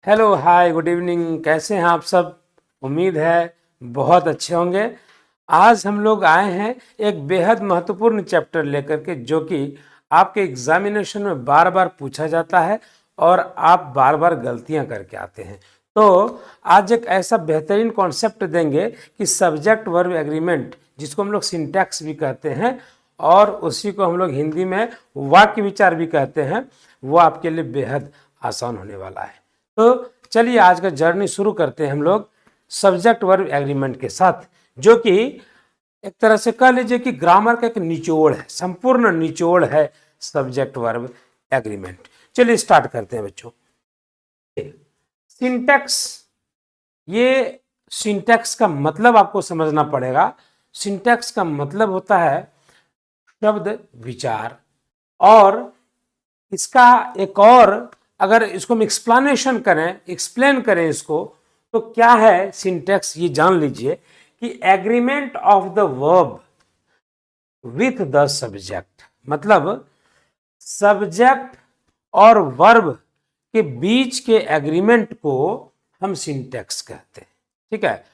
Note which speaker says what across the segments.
Speaker 1: Hello hi good evening. कैसे हैं आप सब? उम्मीद है बहुत अच्छे होंगे। आज हम लोग आए हैं एक बेहद महत्वपूर्ण चैप्टर लेकर के, जो कि आपके एग्जामिनेशन में बार बार पूछा जाता है और आप बार बार गलतियां करके आते हैं। तो आज एक ऐसा बेहतरीन कॉन्सेप्ट देंगे कि सब्जेक्ट वर्ब एग्रीमेंट, जिसको हम लोग सिंटैक्स भी कहते हैं और उसी को हम लोग हिंदी में वाक्य विचार भी कहते हैं, वो आपके लिए बेहद आसान होने वाला है। तो चलिए आज का जर्नी शुरू करते हैं हम लोग सब्जेक्ट वर्ब एग्रीमेंट के साथ, जो कि एक तरह से कह लीजिए कि ग्रामर का एक निचोड़ है, संपूर्ण निचोड़ है सब्जेक्ट वर्ब एग्रीमेंट। चलिए स्टार्ट करते हैं बच्चों। सिंटैक्स, ये सिंटैक्स का मतलब आपको समझना पड़ेगा। सिंटैक्स का मतलब होता है शब्द विचार, और इसका एक और, अगर इसको हम एक्सप्लेनेशन करें, एक्सप्लेन करें इसको, तो क्या है सिंटैक्स, ये जान लीजिए कि agreement of the verb with the subject, मतलब सब्जेक्ट और वर्ब के बीच के एग्रीमेंट को हम सिंटैक्स कहते हैं। ठीक है।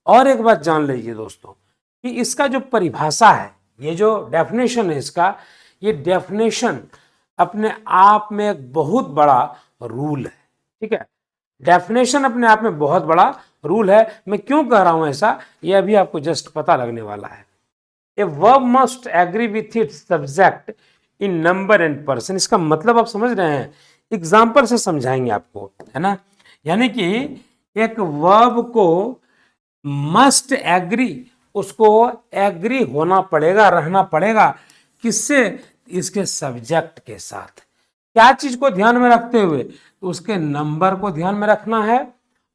Speaker 1: और एक बात जान लीजिए दोस्तों कि इसका जो परिभाषा है, ये जो डेफिनेशन है इसका, ये डेफिनेशन अपने आप में एक बहुत बड़ा रूल है। ठीक है। डेफिनेशन अपने आप में बहुत बड़ा रूल है। मैं क्यों कह रहा हूं ऐसा, ये अभी आपको जस्ट पता लगने वाला है। A verb must agree with its subject in number and person. इसका मतलब आप समझ रहे हैं, एग्जाम्पल से समझाएंगे आपको, है ना। यानी कि एक वर्ब को मस्ट एग्री, उसको एग्री होना पड़ेगा, रहना पड़ेगा, किससे? इसके सब्जेक्ट के साथ। क्या चीज को ध्यान में रखते हुए? उसके नंबर को ध्यान में रखना है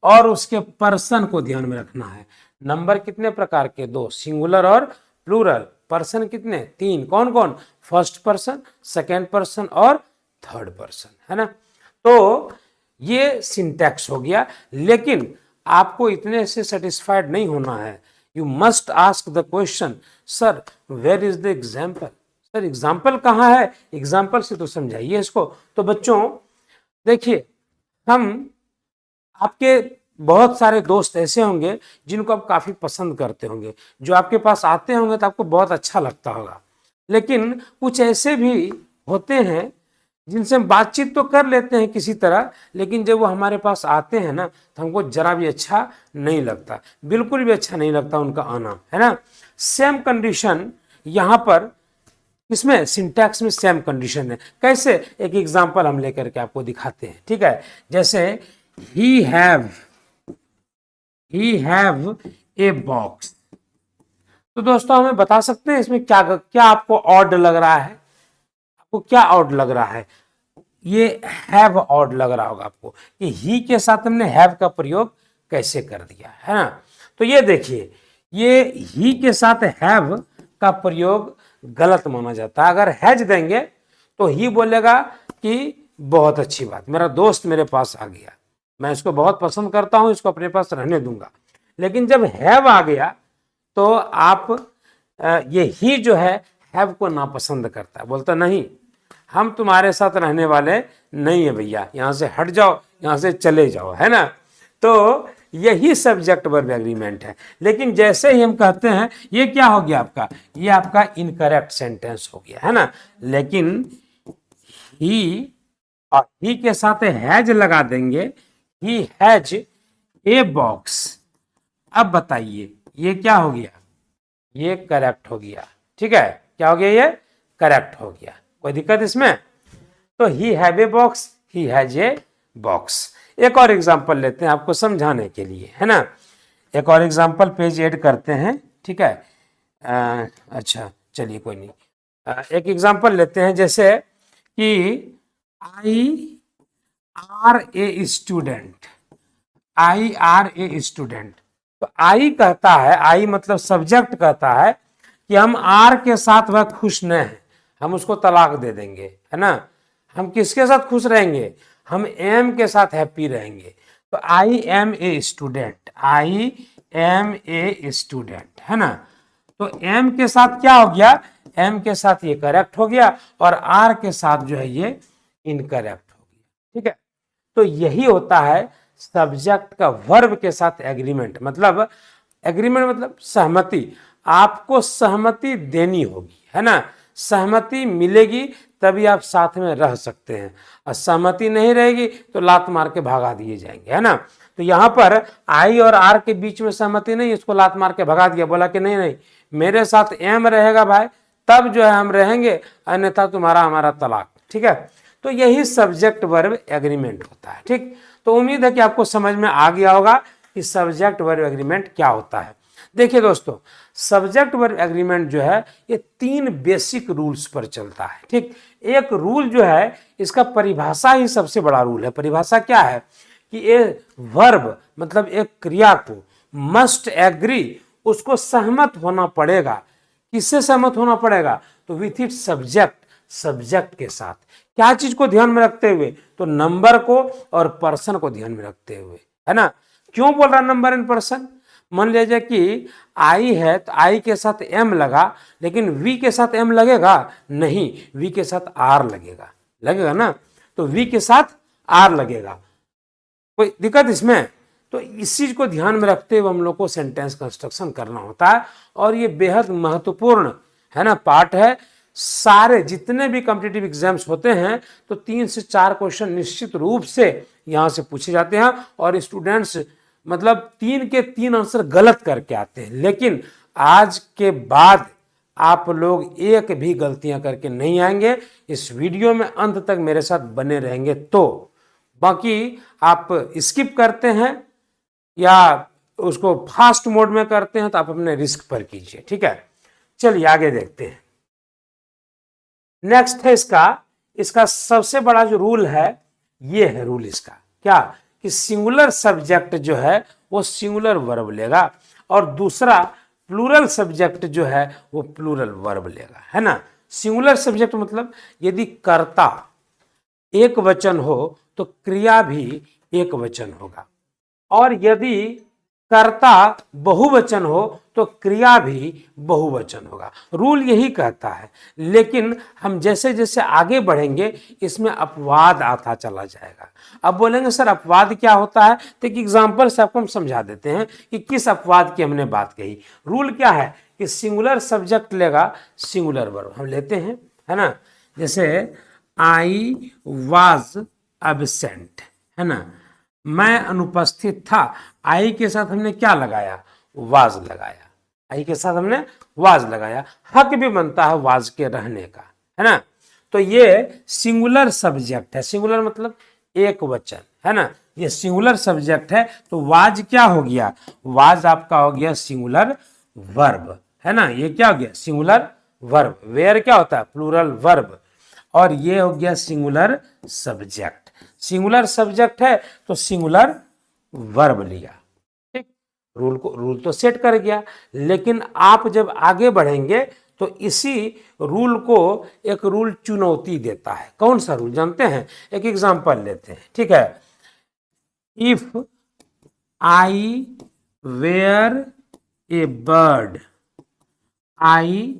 Speaker 1: और उसके पर्सन को ध्यान में रखना है। नंबर कितने प्रकार के? दो, सिंगुलर और प्लूरल। पर्सन कितने? तीन। कौन कौन? फर्स्ट पर्सन, सेकेंड पर्सन और थर्ड पर्सन, है ना। तो ये सिंटैक्स हो गया। लेकिन आपको इतने से सेटिस्फाइड नहीं होना है। You must ask the question, sir where is the example? Sir example कहाँ है? एग्जाम्पल से तो समझाइए इसको। तो बच्चों देखिए, हम, आपके बहुत सारे दोस्त ऐसे होंगे जिनको आप काफी पसंद करते होंगे, जो आपके पास आते होंगे तो आपको बहुत अच्छा लगता होगा। लेकिन कुछ ऐसे भी होते हैं जिनसे हम बातचीत तो कर लेते हैं किसी तरह, लेकिन जब वो हमारे पास आते हैं ना, तो हमको जरा भी अच्छा नहीं लगता, बिल्कुल भी अच्छा नहीं लगता उनका आना, है ना। सेम कंडीशन यहाँ पर, इसमें सिंटैक्स में सेम कंडीशन है। कैसे? एक एग्जांपल हम लेकर के आपको दिखाते हैं। ठीक है। जैसे ही हैव ए बॉक्स। तो दोस्तों हमें बता सकते हैं इसमें क्या क्या आपको ऑड लग रहा है? आपको क्या ऑड लग रहा है? ये हैव ऑड लग रहा होगा आपको कि ही के साथ हमने हैव का प्रयोग कैसे कर दिया, है ना। तो ये देखिए, ये ही के साथ हैव का प्रयोग गलत माना जाता है। अगर हैज देंगे तो ही बोलेगा कि बहुत अच्छी बात, मेरा दोस्त मेरे पास आ गया, मैं इसको बहुत पसंद करता हूं, इसको अपने पास रहने दूंगा। लेकिन जब हैव आ गया तो आप, ये ही जो है हैव को नापसंद करता है, बोलता नहीं, हम तुम्हारे साथ रहने वाले नहीं है भैया, यहां से हट जाओ, यहां से चले जाओ, है ना। तो यही सब्जेक्ट वर्ब एग्रीमेंट है। लेकिन जैसे ही हम कहते हैं, ये क्या हो गया आपका? ये आपका इनकरेक्ट सेंटेंस हो गया, है ना। लेकिन ही और ही के साथ हैज लगा देंगे, ही हैज ए बॉक्स। अब बताइए ये क्या हो गया? ये करेक्ट हो गया। ठीक है। क्या हो गया? ये करेक्ट हो गया। कोई दिक्कत इसमें? तो he have a box, he has a box. एक और एग्जांपल लेते हैं आपको समझाने के लिए, है ना। एक और एग्जांपल पेज ऐड करते हैं। ठीक है। अच्छा चलिए कोई नहीं। एक एग्जांपल लेते हैं, जैसे कि I R A student, I R a student. तो आई कहता है, आई मतलब सब्जेक्ट कहता है कि हम आर के साथ वह खुश न है, हम उसको तलाक दे देंगे, है ना। हम किसके साथ खुश रहेंगे? हम एम के साथ हैप्पी रहेंगे। तो I am a student, I am a student, है ना। तो एम के साथ क्या हो गया? एम के साथ ये करेक्ट हो गया और आर के साथ जो है ये इनकरेक्ट हो गया। ठीक है। तो यही होता है सब्जेक्ट का वर्ब के साथ एग्रीमेंट, मतलब एग्रीमेंट मतलब सहमति, आपको सहमति देनी होगी, है ना। सहमति मिलेगी तभी आप साथ में रह सकते हैं, और सहमति नहीं रहेगी तो लात मार के भगा दिए जाएंगे, है ना। तो यहाँ पर आई और आर के बीच में सहमति नहीं, इसको लात मार के भगा दिया, बोला कि नहीं नहीं मेरे साथ एम रहेगा भाई, तब जो है हम रहेंगे, अन्यथा तुम्हारा हमारा तलाक, ठीक है। तो यही सब्जेक्ट वर्ब एग्रीमेंट होता है, ठीक। तो उम्मीद है कि आपको समझ में आ गया होगा कि सब्जेक्ट वर्ब एग्रीमेंट क्या होता है। देखिए दोस्तों, सब्जेक्ट वर्ब एग्रीमेंट जो है ये 3 बेसिक रूल्स पर चलता है, ठीक। एक रूल जो है इसका परिभाषा ही सबसे बड़ा रूल है। परिभाषा क्या है कि ये वर्ब मतलब एक क्रिया को मस्ट एग्री, उसको सहमत होना पड़ेगा। किससे सहमत होना पड़ेगा? तो विथ इट सब्जेक्ट, सब्जेक्ट के साथ। क्या चीज को ध्यान में रखते हुए? तो नंबर को और पर्सन को ध्यान में रखते हुए, है ना। क्यों बोल रहा नंबर एंड पर्सन? मान लीजिए कि आई है तो आई के साथ एम लगा, लेकिन वी के साथ एम लगेगा नहीं, वी के साथ आर लगेगा, लगेगा ना। तो वी के साथ आर लगेगा, कोई दिक्कत इसमें? तो इस चीज को ध्यान में रखते हुए हम लोग को सेंटेंस कंस्ट्रक्शन करना होता है, और ये बेहद महत्वपूर्ण है ना पार्ट है। सारे जितने भी कॉम्पिटिटिव एग्जाम्स होते हैं तो 3 से 4 क्वेश्चन निश्चित रूप से यहाँ से पूछे जाते हैं, और स्टूडेंट्स मतलब 3 के 3 आंसर गलत करके आते हैं। लेकिन आज के बाद आप लोग एक भी गलतियां करके नहीं आएंगे। इस वीडियो में अंत तक मेरे साथ बने रहेंगे तो, बाकी आप स्किप करते हैं या उसको फास्ट मोड में करते हैं तो आप अपने रिस्क पर कीजिए, ठीक है। चलिए आगे देखते हैं। नेक्स्ट है इसका सबसे बड़ा जो रूल है, ये है रूल इसका, क्या कि सिंगुलर सब्जेक्ट जो है वो सिंगुलर वर्ब लेगा, और दूसरा प्लूरल सब्जेक्ट जो है वो प्लूरल वर्ब लेगा, है ना। सिंगुलर सब्जेक्ट मतलब यदि कर्ता एक वचन हो तो क्रिया भी एक वचन होगा, और यदि कर्ता बहुवचन हो तो क्रिया भी बहुवचन होगा। रूल यही कहता है, लेकिन हम जैसे जैसे आगे बढ़ेंगे इसमें अपवाद आता चला जाएगा। अब बोलेंगे सर अपवाद क्या होता है, तो एक एग्जांपल से आपको हम समझा देते हैं कि किस अपवाद की हमने बात कही। रूल क्या है कि सिंगुलर सब्जेक्ट लेगा सिंगुलर वर्ब, हम लेते हैं, है ना। जैसे आई वाज एब्सेंट, है ना, मैं अनुपस्थित था। आई के साथ हमने क्या लगाया? वाज लगाया। आई के साथ हमने वाज लगाया, हक भी बनता है वाज के रहने का, है ना। तो ये सिंगुलर सब्जेक्ट है, सिंगुलर मतलब एक वचन, है ना। ये सिंगुलर सब्जेक्ट है, तो वाज क्या हो गया? वाज आपका हो गया सिंगुलर वर्ब, है ना। ये क्या हो गया? Singular verb. वेयर क्या होता है? Plural verb. और ये हो गया सिंगुलर सब्जेक्ट। सिंगुलर सब्जेक्ट है तो सिंगुलर वर्ब लिया, ठीक। रूल तो सेट कर गया, लेकिन आप जब आगे बढ़ेंगे तो इसी रूल को एक रूल चुनौती देता है। कौन सा रूल जानते हैं? एक एग्जांपल लेते हैं, ठीक है। If I were a bird I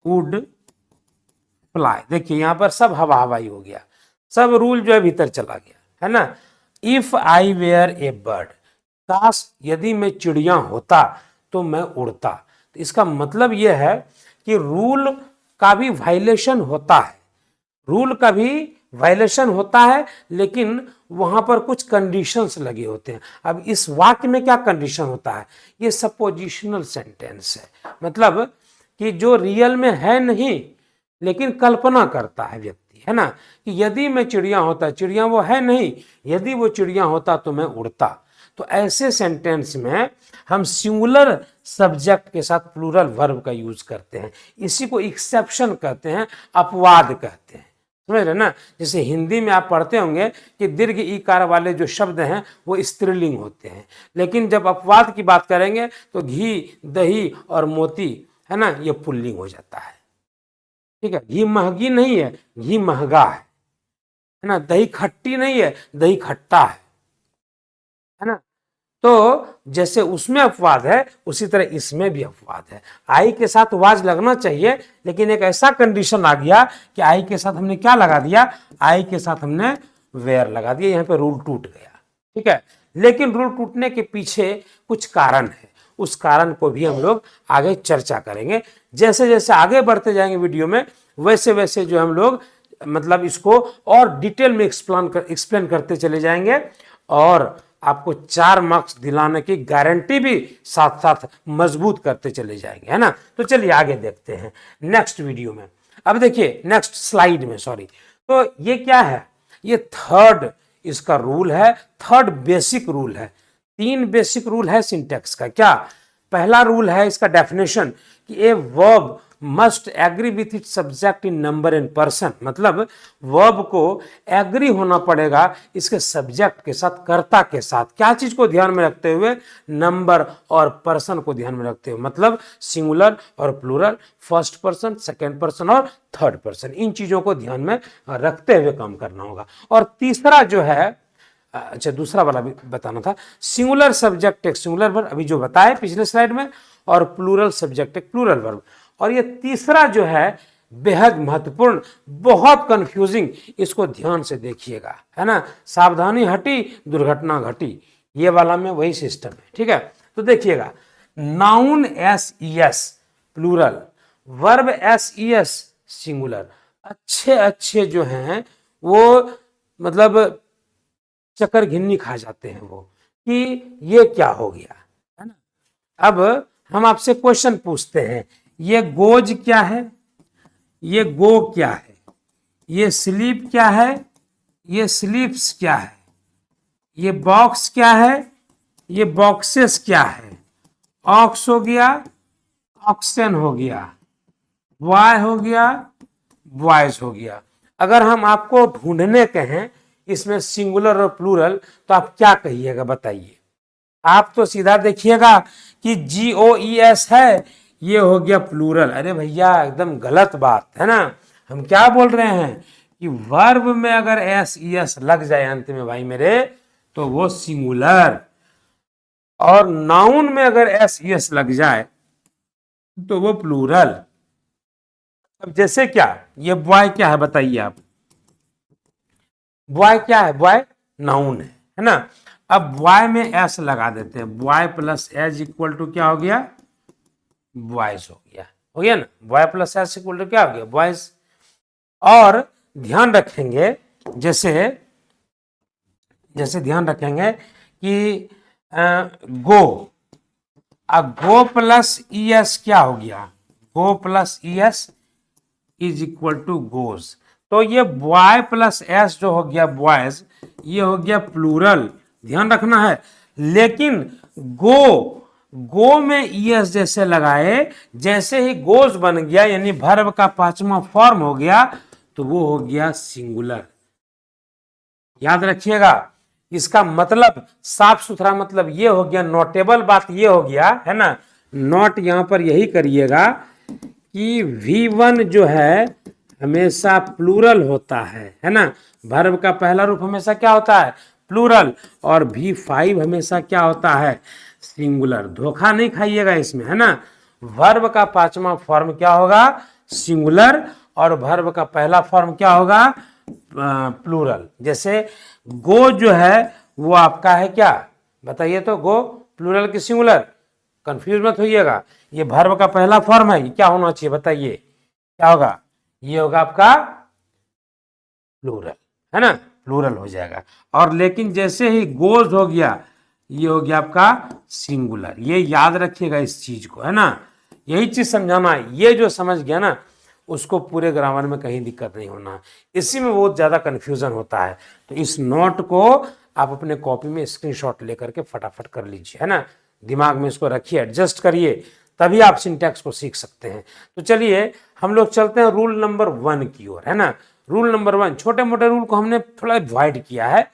Speaker 1: would fly. देखिए यहां पर सब हवा हवाई हो गया, सब रूल जो है भीतर चला गया, है ना। If I were a bird, काश यदि मैं चिड़िया होता तो मैं उड़ता। तो इसका मतलब यह है कि रूल का भी वायलेशन होता है, रूल का भी वायलेशन होता है, लेकिन वहां पर कुछ कंडीशंस लगे होते हैं। अब इस वाक्य में क्या कंडीशन होता है? ये सपोजिशनल सेंटेंस है, मतलब कि जो रियल में है नहीं लेकिन कल्पना करता है व्यक्ति, है ना, कि यदि मैं चिड़िया होता, चिड़िया वो है नहीं, यदि वो चिड़िया होता तो मैं उड़ता। तो ऐसे सेंटेंस में हम सिंगुलर सब्जेक्ट के साथ प्लूरल वर्ब का यूज करते हैं। इसी को एक्सेप्शन कहते हैं, अपवाद कहते हैं, समझ रहे ना। जैसे हिंदी में आप पढ़ते होंगे कि दीर्घ ईकार वाले जो शब्द हैं वो स्त्रीलिंग होते हैं, लेकिन जब अपवाद की बात करेंगे तो घी, दही और मोती, है ना, ये पुल्लिंग हो जाता है, ठीक है। घी महंगी नहीं है, घी महंगा है ना। दही खट्टी नहीं है, दही खट्टा है ना। तो जैसे उसमें अपवाद है उसी तरह इसमें भी अपवाद है। आई के साथ वाज लगना चाहिए, लेकिन एक ऐसा कंडीशन आ गया कि आई के साथ हमने क्या लगा दिया? आई के साथ हमने वेयर लगा दिया, यहाँ पे रूल टूट गया, ठीक है। लेकिन रूल टूटने के पीछे कुछ कारण है, उस कारण को भी हम लोग आगे चर्चा करेंगे। जैसे जैसे आगे बढ़ते जाएंगे वीडियो में, वैसे वैसे जो हम लोग मतलब इसको और डिटेल में एक्सप्लेन करते चले जाएंगे, और आपको 4 मार्क्स दिलाने की गारंटी भी साथ साथ मजबूत करते चले जाएंगे, है ना। तो चलिए आगे देखते हैं नेक्स्ट वीडियो में। अब देखिए नेक्स्ट स्लाइड में, सॉरी, तो ये क्या है, ये थर्ड इसका रूल है, थर्ड बेसिक रूल है। 3 बेसिक रूल है सिंटैक्स का। क्या पहला रूल है इसका डेफिनेशन कि a verb must agree with it subject in number and person, मतलब वर्ब को एग्री होना पड़ेगा इसके सब्जेक्ट के साथ, कर्ता के साथ। क्या चीज को ध्यान में रखते हुए, नंबर और पर्सन को ध्यान में रखते हुए, मतलब सिंगुलर और plural, first person, second person और थर्ड पर्सन, इन चीजों को ध्यान में रखते हुए काम करना होगा। और तीसरा जो है, अच्छा दूसरा वाला भी बताना था, सिंगुलर सब्जेक्ट एक सिंगुलर वर्ब, अभी जो बताए पिछले स्लाइड में, और प्लूरल सब्जेक्ट एक प्लूरल वर्ब। और ये तीसरा जो है बेहद महत्वपूर्ण, बहुत कंफ्यूजिंग, इसको ध्यान से देखिएगा, है ना। सावधानी हटी दुर्घटना घटी, ये वाला में वही सिस्टम है, ठीक है। तो देखिएगा, noun s plural, verb s singular, अच्छे अच्छे जो हैं वो मतलब चक्कर घिन्नी खा जाते हैं वो, कि ये क्या हो गया, है ना। अब हम आपसे क्वेश्चन पूछते हैं, ये गोज क्या है, ये गो क्या है, ये स्लीप क्या है, ये स्लीप्स क्या है, ये बॉक्स क्या है, ये बॉक्सेस क्या है, ऑक्स हो गया, ऑक्सन हो गया, बॉय हो गया, बॉयज हो गया। अगर हम आपको ढूंढने कहें इसमें सिंगुलर और प्लूरल, तो आप क्या कहिएगा बताइए। आप तो सीधा देखिएगा कि GOES है, ये हो गया प्लूरल। अरे भैया एकदम गलत बात है ना। हम क्या बोल रहे हैं कि वर्ब में अगर SES लग जाए अंत में भाई मेरे, तो वो सिंगुलर, और नाउन में अगर SES लग जाए तो वो प्लूरल। अब जैसे क्या, ये बॉय क्या है बताइए आप, बॉय क्या है, बॉय नाउन है ना। अब बॉय में एस लगा देते हैं, boy plus s equal to क्या हो गया, बॉयज हो गया ना। Boy plus s equal to क्या हो गया, बॉयज। और ध्यान रखेंगे, जैसे जैसे ध्यान रखेंगे कि गो प्लस ES क्या हो गया, go plus ES is equal to goes. तो ये बॉय प्लस एस जो हो गया बॉयज, ये हो गया प्लूरल, ध्यान रखना है। लेकिन गो में ES जैसे लगाए, जैसे ही गोज बन गया यानी वर्ब का 5वां फॉर्म हो गया, तो वो हो गया सिंगुलर। याद रखिएगा, इसका मतलब साफ सुथरा मतलब ये हो गया, नोटेबल बात ये हो गया, है ना। नोट यहां पर यही करिएगा कि V1 जो है हमेशा प्लूरल होता है ना। वर्ब का पहला रूप हमेशा क्या होता है, प्लूरल, और V5 हमेशा क्या होता है, सिंगुलर। धोखा नहीं खाइएगा इसमें, है ना। वर्ब का 5वां फॉर्म क्या होगा, सिंगुलर, और वर्ब का पहला फॉर्म क्या होगा, प्लूरल। जैसे गो जो है वो आपका है क्या, बताइए तो, गो प्लूरल की सिंगुलर, कंफ्यूज मत होइएगा। ये वर्ब का पहला फॉर्म है, ये क्या होना चाहिए बताइए, क्या होगा, ये होगा आपका प्लूरल, है ना, प्लूरल हो जाएगा। और लेकिन जैसे ही गोज हो गया, ये हो गया आपका सिंगुलर। ये याद रखिएगा इस चीज को, है ना। यही चीज समझाना है, ये जो समझ गया ना, उसको पूरे ग्रामर में कहीं दिक्कत नहीं होना। इसी में बहुत ज्यादा कंफ्यूजन होता है। तो इस नोट को आप अपने कॉपी में स्क्रीनशॉट लेकर के फटाफट कर लीजिए, है ना। दिमाग में इसको रखिए, एडजस्ट करिए, तभी आप सिंटैक्स को सीख सकते हैं। तो चलिए हम लोग चलते हैं रूल नंबर 1 की ओर, है ना। रूल नंबर 1, छोटे मोटे रूल को हमने थोड़ा अवॉइड किया है,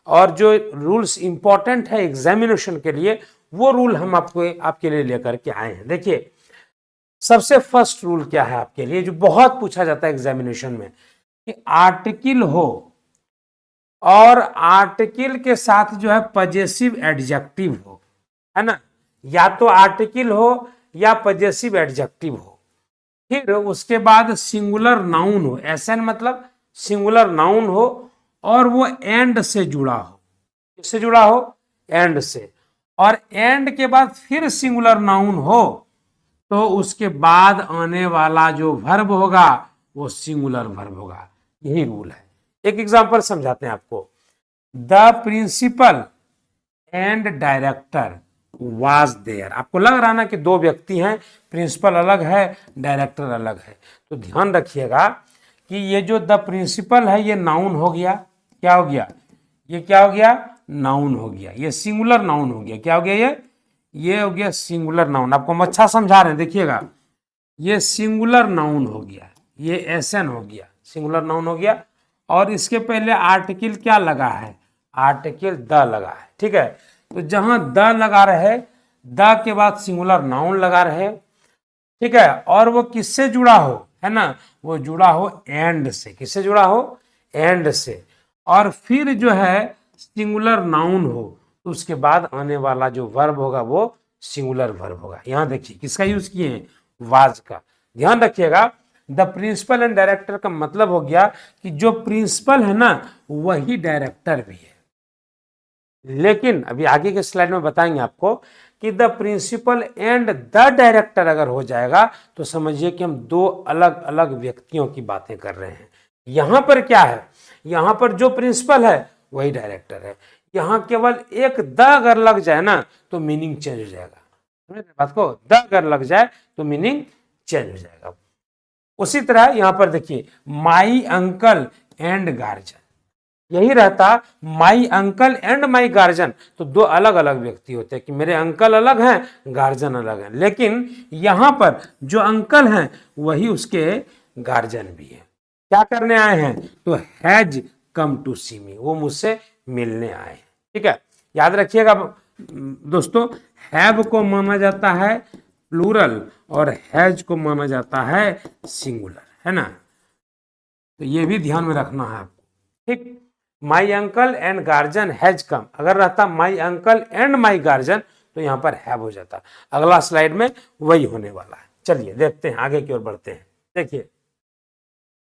Speaker 1: और जो रूल्स इंपॉर्टेंट है एग्जामिनेशन के लिए, वो रूल हम आपके लिए लेकर के आए हैं। देखिए सबसे फर्स्ट रूल क्या है आपके लिए, जो बहुत पूछा जाता है एग्जामिनेशन में, कि आर्टिकल हो और आर्टिकल के साथ जो है पजेसिव एडजेक्टिव हो, है ना। या तो आर्टिकल हो या पजेसिव एडजेक्टिव हो, फिर उसके बाद सिंगुलर नाउन हो, SN मतलब सिंगुलर नाउन हो, और वो एंड से जुड़ा हो। किससे जुड़ा हो, एंड से, और एंड के बाद फिर सिंगुलर नाउन हो तो उसके बाद आने वाला जो वर्ब होगा वो सिंगुलर वर्ब होगा। यही रूल है। एक एग्जांपल समझाते हैं आपको। The principal and director was there. आपको लग रहा ना कि दो व्यक्ति हैं, प्रिंसिपल अलग है, डायरेक्टर अलग है। तो ध्यान रखिएगा कि ये जो द प्रिंसिपल है ये नाउन हो गया। क्या हो गया, ये क्या हो गया, नाउन हो गया। ये सिंगुलर नाउन हो गया। क्या हो गया, ये हो गया सिंगुलर नाउन। आपको हम अच्छा समझा रहे हैं, देखिएगा। ये सिंगुलर नाउन हो गया, ये एसएन हो गया, सिंगुलर नाउन हो गया। और इसके पहले आर्टिकल क्या लगा है, आर्टिकल द लगा है। ठीक है, तो जहां द लगा रहे, द के बाद सिंगुलर नाउन लगा रहे, ठीक है, और वो किससे जुड़ा हो, है ना, वो जुड़ा हो एंड से। किससे जुड़ा हो, एंड से। और फिर जो है सिंगुलर नाउन हो तो उसके बाद आने वाला जो वर्ब होगा वो सिंगुलर वर्ब होगा। यहां देखिए किसका यूज किए हैं, वाज का। ध्यान रखिएगा, द प्रिंसिपल एंड डायरेक्टर का मतलब हो गया कि जो प्रिंसिपल है ना वही डायरेक्टर भी है। लेकिन अभी आगे के स्लाइड में बताएंगे आपको कि the principal and the director अगर हो जाएगा तो समझिए कि हम दो अलग अलग व्यक्तियों की बातें कर रहे हैं। यहां पर क्या है, यहां पर जो प्रिंसिपल है वही डायरेक्टर है। यहां केवल एक द अगर लग जाए ना तो मीनिंग चेंज हो जाएगा। समझ बात को, द अगर लग जाए तो मीनिंग चेंज हो जाएगा। उसी तरह यहां पर देखिए, माई अंकल एंड गार्जियन, यही रहता my uncle and my guardian, तो दो अलग अलग व्यक्ति होते हैं कि मेरे अंकल अलग हैं, गार्जियन अलग हैं। लेकिन यहां पर जो अंकल हैं वही उसके गार्जियन भी है। क्या करने आए हैं, तो हैज कम टू सी मी, वो मुझसे मिलने आए हैं। ठीक है, याद रखिएगा दोस्तों, हैव को माना जाता है प्लूरल और हैज को माना जाता है सिंगुलर, है ना। तो ये भी ध्यान में रखना है आपको। ठीक, my uncle and guardian has come, अगर रहता my uncle and my guardian तो यहां पर हैव हो जाता। अगला स्लाइड में वही होने वाला है। चलिए देखते हैं, आगे की ओर बढ़ते हैं। देखिए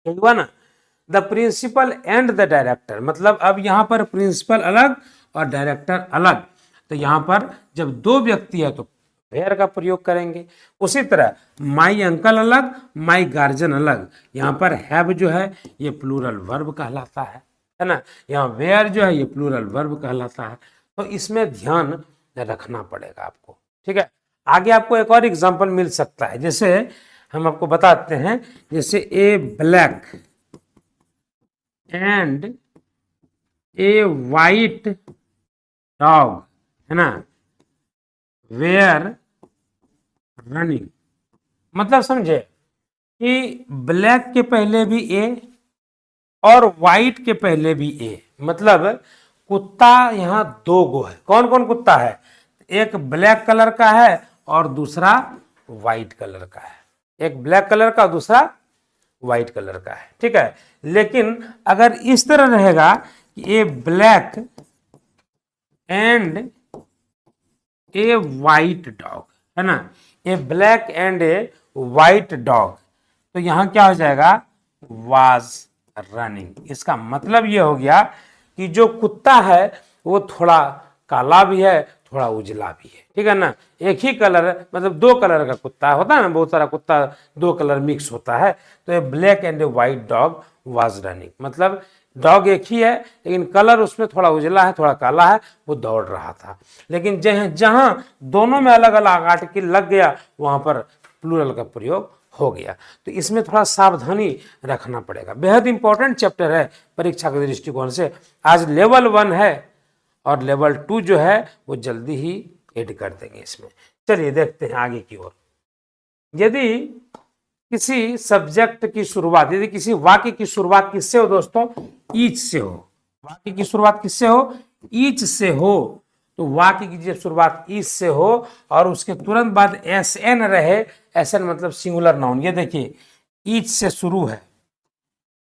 Speaker 1: हुआ ना, the principal and the director, मतलब अब यहां पर प्रिंसिपल अलग और डायरेक्टर अलग। तो यहां पर जब दो व्यक्ति है तो वेयर का प्रयोग करेंगे। उसी तरह माई अंकल अलग, माई गार्जियन अलग, यहां पर हैव जो है ये प्लूरल वर्ब कहलाता है ना। यहाँ वेयर जो है ये प्लूरल वर्ब कहलाता है। तो इसमें ध्यान रखना पड़ेगा आपको। ठीक है, आगे आपको एक और एग्जांपल मिल सकता है। जैसे हम आपको बताते हैं, जैसे a black and a white dog, है ना, वेयर रनिंग। मतलब समझे कि ब्लैक के पहले भी ए और व्हाइट के पहले भी ए, मतलब कुत्ता यहां दो गो है। कौन कौन कुत्ता है, एक ब्लैक कलर का है और दूसरा व्हाइट कलर का है। एक ब्लैक कलर का, दूसरा व्हाइट कलर का है। ठीक है, लेकिन अगर इस तरह रहेगा कि a black and a white dog, है ना, a black and a white dog, तो यहां क्या हो जाएगा, वाज रनिंग। इसका मतलब ये हो गया कि जो कुत्ता है वो थोड़ा काला भी है, थोड़ा उजला भी है। ठीक है ना, एक ही कलर, मतलब दो कलर का कुत्ता होता है ना, बहुत सारा कुत्ता दो कलर मिक्स होता है। तो ये black and a white dog was running, मतलब डॉग एक ही है लेकिन कलर उसमें थोड़ा उजला है, थोड़ा काला है, वो दौड़ रहा था। लेकिन जहां दोनों में अलग अलग आर्टिकल लग गया वहां पर प्लूरल का प्रयोग हो गया। तो इसमें थोड़ा सावधानी रखना पड़ेगा। बेहद इंपॉर्टेंट चैप्टर है परीक्षा के दृष्टिकोण से। आज लेवल 1 है और लेवल 2 जो है वो जल्दी ही ऐड कर देंगे इसमें। चलिए देखते हैं आगे की ओर। यदि किसी सब्जेक्ट की शुरुआत, यदि किसी वाक्य की शुरुआत किससे हो दोस्तों, ईच से हो। वाक्य की शुरुआत किससे हो, ईच से हो। तो वाक्य की जब शुरुआत ईच से हो और उसके तुरंत बाद एस एन रहे, एस एन मतलब सिंगुलर नाउन। ये देखिए ईच से शुरू है,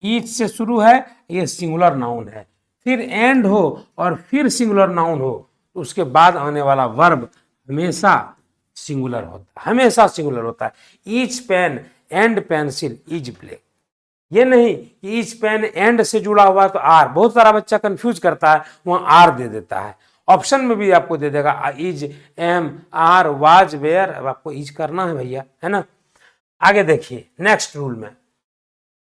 Speaker 1: ईच से शुरू है, ये सिंगुलर नाउन है। फिर एंड हो और फिर सिंगुलर नाउन हो तो उसके बाद आने वाला वर्ब हमेशा सिंगुलर होता है, हमेशा सिंगुलर होता है। Each pen and pencil is black, ये नहीं कि ईच पेन एंड से जुड़ा हुआ तो आर, बहुत सारा बच्चा कंफ्यूज करता है, वहां आर दे देता है। ऑप्शन में भी आपको दे देगा is, am, are, was, were. अब आपको इज करना है भैया, है ना। आगे देखिए नेक्स्ट रूल में,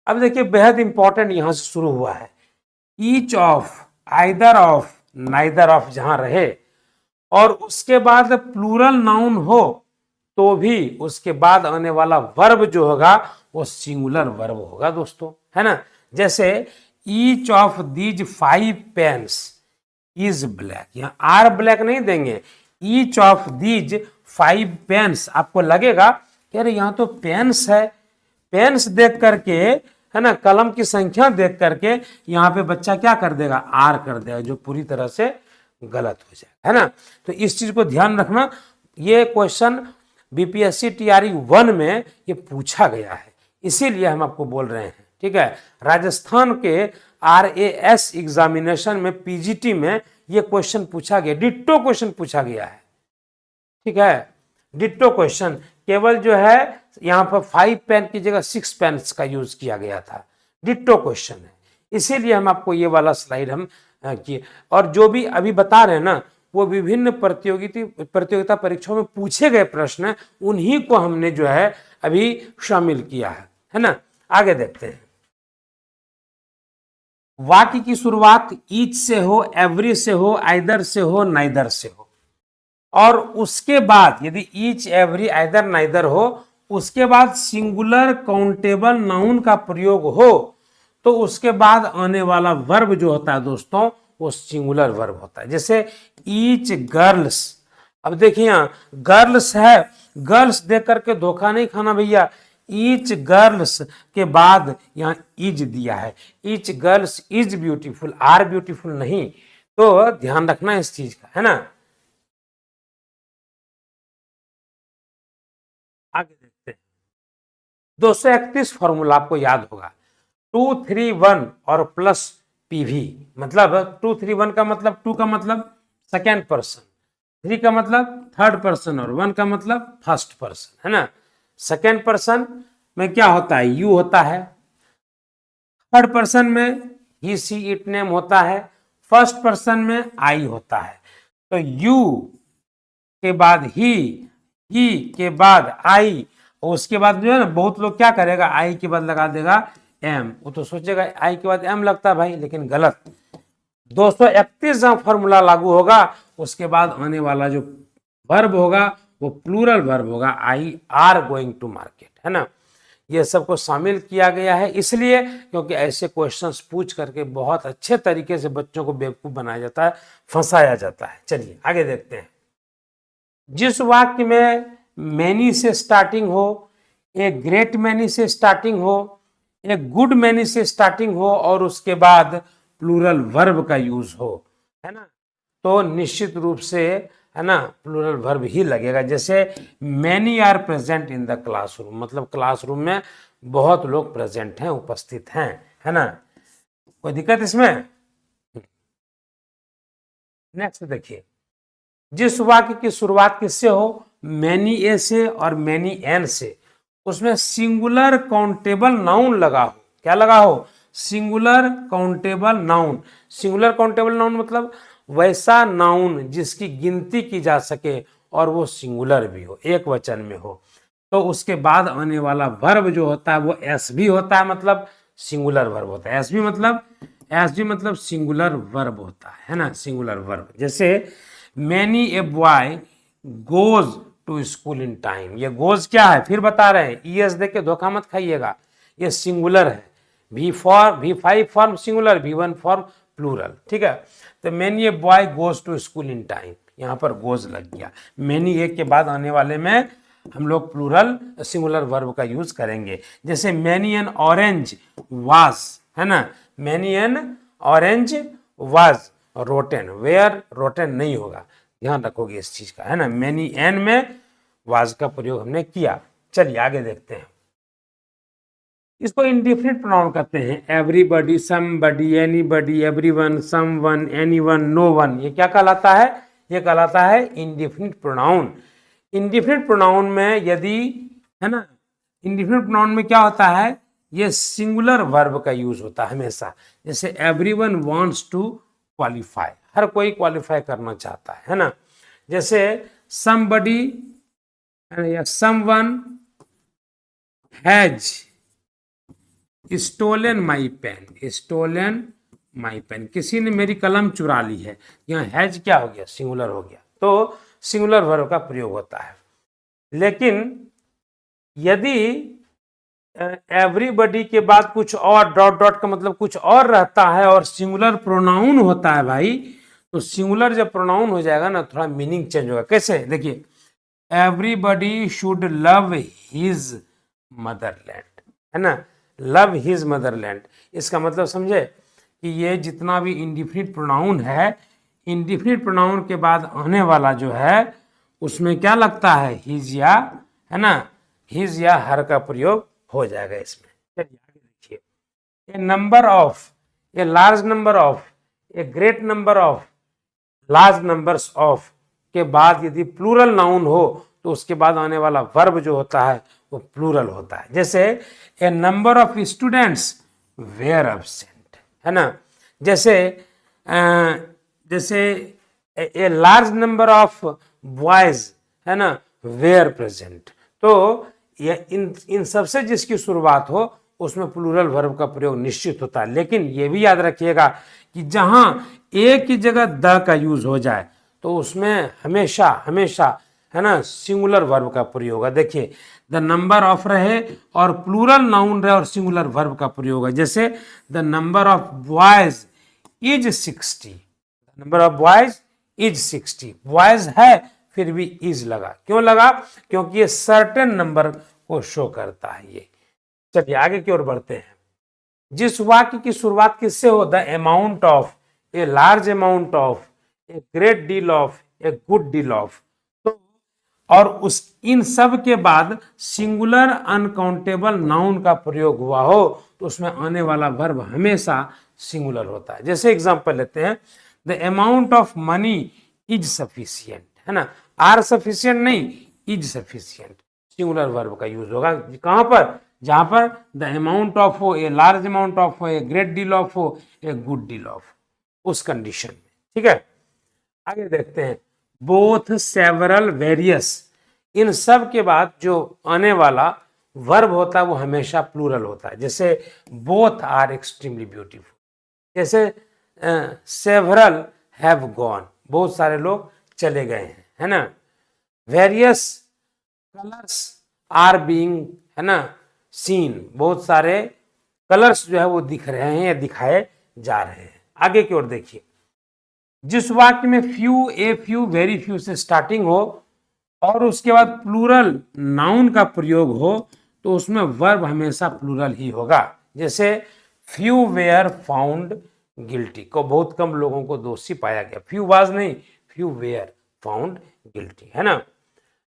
Speaker 1: अब देखिए बेहद इंपॉर्टेंट यहां से शुरू हुआ है। Each of, either of, neither of जहां रहे और उसके बाद प्लूरल नाउन हो तो भी उसके बाद आने वाला वर्ब जो होगा वो सिंगुलर वर्ब होगा दोस्तों, है ना। जैसे each of these 5 pens is black, यहाँ आर ब्लैक नहीं देंगे, ईच ऑफ दीज 5 पेन्स। आपको लगेगा कि अरे यहाँ तो पेन्स है, पेन्स देख करके, है ना, कलम की संख्या देख करके यहाँ पे बच्चा क्या कर देगा, आर कर देगा, जो पूरी तरह से गलत हो जाएगा, है ना। तो इस चीज को ध्यान रखना, ये क्वेश्चन बीपीएससी टीआरई 1 में ये पूछा गया है, इसीलिए हम आपको बोल रहे हैं, ठीक है। राजस्थान के आरएएस एग्जामिनेशन में, पीजीटी में ये क्वेश्चन पूछा गया, डिट्टो क्वेश्चन पूछा गया है, ठीक है, डिट्टो क्वेश्चन। केवल जो है यहाँ पर 5 पेन की जगह 6 पेन्स का यूज किया गया था, डिट्टो क्वेश्चन है, इसीलिए हम आपको ये वाला स्लाइड हम किए। और जो भी अभी बता रहे हैं ना, वो विभिन्न प्रतियोगिता परीक्षाओं में पूछे गए प्रश्न, उन्हीं को हमने जो है अभी शामिल किया है ना। आगे देखते हैं, वाक्य की शुरुआत ईच से हो, एवरी से हो, आइदर से हो, नाइदर से हो, और उसके बाद यदि ईच, एवरी, आइदर, नाइदर हो, उसके बाद सिंगुलर काउंटेबल नाउन का प्रयोग हो तो उसके बाद आने वाला वर्ब जो होता है दोस्तों वो सिंगुलर वर्ब होता है। जैसे ईच गर्ल्स, अब देखिए यहाँ गर्ल्स है, गर्ल्स देख करके धोखा नहीं खाना भैया, ईच गर्ल्स के बाद यहाँ इज दिया है, each girls is beautiful, are beautiful नहीं, तो ध्यान रखना इस चीज का, है ना। आगे देखते हैं, 231 फॉर्मूला आपको याद होगा, 231 और प्लस पीवी, मतलब 231 का मतलब 2 का मतलब सेकेंड पर्सन, 3 का मतलब थर्ड पर्सन और 1 का मतलब फर्स्ट पर्सन, है ना। सेकेंड पर्सन में क्या होता है, यू होता है, थर्ड पर्सन में ही, सी, इट, नेम होता है, फर्स्ट पर्सन में आई होता है। तो यू के बाद ही के बाद आई, और उसके बाद जो है ना, बहुत लोग क्या करेगा, आई के बाद लगा देगा एम, वो तो सोचेगा आई के बाद एम लगता है भाई, लेकिन गलत। 231 जहां फॉर्मूला लागू होगा उसके बाद आने वाला जो वर्ब होगा वो प्लूरल वर्ब होगा, I are going to market, है ना। ये सबको शामिल किया गया है इसलिए क्योंकि ऐसे क्वेश्चंस पूछ करके बहुत अच्छे तरीके से बच्चों को बेवकूफ बनाया जाता है, फंसाया जाता है। चलिए आगे देखते हैं, जिस वाक्य में मैनी से स्टार्टिंग हो, एक ग्रेट मैनी से स्टार्टिंग हो, एक गुड मैनी से स्टार्टिंग हो और उसके बाद प्लूरल वर्ब का यूज हो, है ना, तो निश्चित रूप से, है ना, प्लूरल वर्ब ही लगेगा। जैसे many are present in the classroom, मतलब क्लासरूम में बहुत लोग प्रेजेंट हैं, उपस्थित हैं, है ना। कोई दिक्कत इसमें? नेक्स्ट देखिए, जिस वाक्य की शुरुआत किससे हो, मैनी ए से और मैनी एन से, उसमें सिंगुलर काउंटेबल नाउन लगा हो, क्या लगा हो, singular countable noun. Singular countable noun मतलब वैसा नाउन जिसकी गिनती की जा सके और वो सिंगुलर भी हो, एक वचन में हो, तो उसके बाद आने वाला वर्ब जो होता है वो एस भी होता है, मतलब सिंगुलर वर्ब होता है। एस भी मतलब सिंगुलर वर्ब होता है ना, सिंगुलर वर्ब। जैसे many a boy goes to school in time, ये गोज क्या है फिर बता रहे हैं, ईएस देख के धोखा मत खाइएगा, ये सिंगुलर है, V5 form singular, V1 form plural, ठीक है। तो many a boy goes to school in time, यहाँ पर गोज लग गया, मैनी ए के बाद आने वाले में हम लोग प्लूरल सिंगुलर वर्ब का यूज करेंगे। जैसे मैनी एन ऑरेंज वाज, है ना, many an orange was rotten, were rotten नहीं होगा, ध्यान रखोगे इस चीज का, है ना। मैनी एन में वाज का प्रयोग हमने किया। चलिए आगे देखते हैं, इसको इंडिफिनिट प्रोनाउन कहते हैं, everybody, somebody, anybody, everyone, someone, anyone, known, ये क्या कहलाता है, ये कहलाता है इंडिफिनिट प्रोनाउन। इंडिफिनिट प्रोनाउन में यदि, है ना, इंडिफिनिट प्रोनाउन में क्या होता है, ये सिंगुलर वर्ब का यूज होता है हमेशा। जैसे एवरीवन वांट्स टू क्वालिफाई, हर कोई क्वालिफाई करना चाहता है ना। जैसे somebody या someone has stolen my pen, stolen my pen, किसी ने मेरी कलम चुरा ली है। यहाँ हैज क्या हो गया, सिंगुलर हो गया, तो सिंगुलर वर्ब का प्रयोग होता है। लेकिन यदि एवरीबडी के बाद कुछ और डॉट डॉट का मतलब कुछ और रहता है और सिंगुलर प्रोनाउन होता है भाई, तो सिंगुलर जब प्रोनाउन हो जाएगा ना, थोड़ा मीनिंग चेंज होगा। कैसे, देखिए, everybody should love his Motherland, है ना, लव हिज मदरलैंड। इसका मतलब समझे कि ये जितना भी इंडिफिनिट प्रोनाउन है, इंडिफिनिट प्रोनाउन के बाद आने वाला जो है उसमें क्या लगता है, हिज या, है ना, हिज या हर का प्रयोग हो जाएगा इसमें। चलिए आगे देखिए, a number of, a large number of, a great number of, large numbers of के बाद यदि प्लूरल नाउन हो तो उसके बाद आने वाला वर्ब जो होता है वो प्लूरल होता है। जैसे a number of students were absent, है ना। जैसे a large number of boys, है ना, वेयर प्रेजेंट। तो ये इन सबसे जिसकी शुरुआत हो उसमें प्लूरल वर्ब का प्रयोग निश्चित होता है। लेकिन ये भी याद रखिएगा कि जहां एक ही जगह द का यूज हो जाए तो उसमें हमेशा हमेशा, है ना, सिंगुलर वर्ब का प्रयोग होगा। देखिए, द नंबर ऑफ रहे और प्लूरल नाउन रहे और सिंगुलर वर्ब का प्रयोग है। जैसे the number of boys is 60, number of boys is 60, boys है फिर भी इज लगा, क्यों लगा, क्योंकि ये सर्टेन नंबर को शो करता है ये। चलिए आगे की ओर बढ़ते हैं। जिस वाक्य की शुरुआत किससे हो, the amount of, a large amount of, a great deal of, a good deal of, तो और उस इन सब के बाद सिंगुलर अनकाउंटेबल नाउन का प्रयोग हुआ हो तो उसमें आने वाला वर्ब हमेशा सिंगुलर होता है। जैसे एग्जांपल लेते हैं, the amount of money is sufficient, है ना, आर सफिशिएंट नहीं, इज सफिशिएंट, सिंगुलर वर्ब का यूज होगा। कहां पर, जहां पर द अमाउंट ऑफ हो, ए लार्ज अमाउंट ऑफ हो, ए ग्रेट डील ऑफ हो, ए गुड डील ऑफ, उस कंडीशन में। ठीक है, आगे देखते हैं, बोथ, सेवरल, वेरियस, इन सब के बाद जो आने वाला वर्ब होता है वो हमेशा प्लूरल होता है। जैसे बोथ आर एक्सट्रीमली ब्यूटीफुल, जैसे सेवरल हैव गॉन, बहुत सारे लोग चले गए हैं, है ना। वेरियस कलर्स आर बीइंग, है ना, सीन, बहुत सारे कलर्स जो है वो दिख रहे हैं या दिखाए जा रहे हैं। आगे की ओर देखिए, जिस वाक्य में few, a few, very few से स्टार्टिंग हो और उसके बाद प्लूरल नाउन का प्रयोग हो तो उसमें वर्ब हमेशा प्लूरल ही होगा। जैसे फ्यू वेयर फाउंड गिल्टी, को बहुत कम लोगों को दोषी पाया गया, फ्यू वाज नहीं, फ्यू वेयर फाउंड गिल्टी, है ना।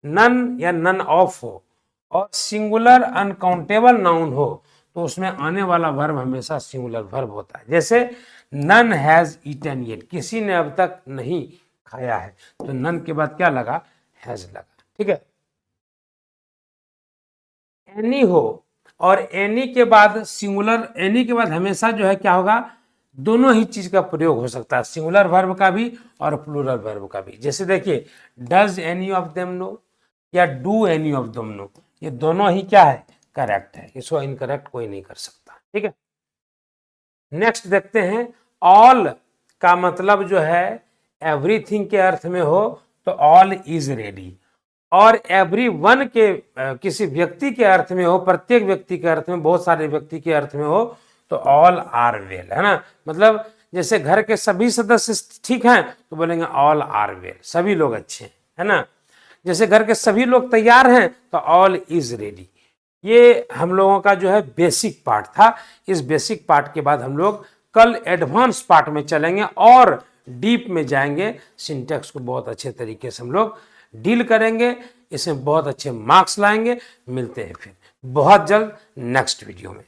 Speaker 1: नन या नन ऑफ हो और सिंगुलर अनकाउंटेबल नाउन हो तो उसमें आने वाला वर्ब हमेशा सिंगुलर वर्ब होता है। जैसे नन हैज ईटन येट, किसी ने अब तक नहीं खाया है, तो नन के बाद क्या लगा, हैज लगा। ठीक है, एनी हो और एनी के बाद सिंगुलर, एनी के बाद हमेशा जो है क्या होगा, दोनों ही चीज का प्रयोग हो सकता है, सिंगुलर वर्ब का भी और प्लूरल वर्ब का भी। जैसे देखिए, does any of them know या do any of them know, ये दोनों ही क्या है, करेक्ट है, इसको इनकरेक्ट कोई नहीं कर सकता। ठीक है, नेक्स्ट देखते हैं, ऑल का मतलब जो है एवरीथिंग के अर्थ में हो तो ऑल इज रेडी, और एवरी वन के किसी व्यक्ति के अर्थ में हो, प्रत्येक व्यक्ति के अर्थ में, बहुत सारे व्यक्ति के अर्थ में हो तो ऑल आर वेल, है ना। मतलब जैसे घर के सभी सदस्य ठीक हैं तो बोलेंगे ऑल आर वेल, सभी लोग अच्छे हैं, है ना। जैसे घर के सभी लोग तैयार हैं तो ऑल इज रेडी। ये हम लोगों का जो है बेसिक पार्ट था। इस बेसिक पार्ट के बाद हम लोग कल एडवांस पार्ट में चलेंगे और डीप में जाएंगे, सिंटैक्स को बहुत अच्छे तरीके से हम लोग डील करेंगे, इसमें बहुत अच्छे मार्क्स लाएंगे। मिलते हैं फिर बहुत जल्द नेक्स्ट वीडियो में।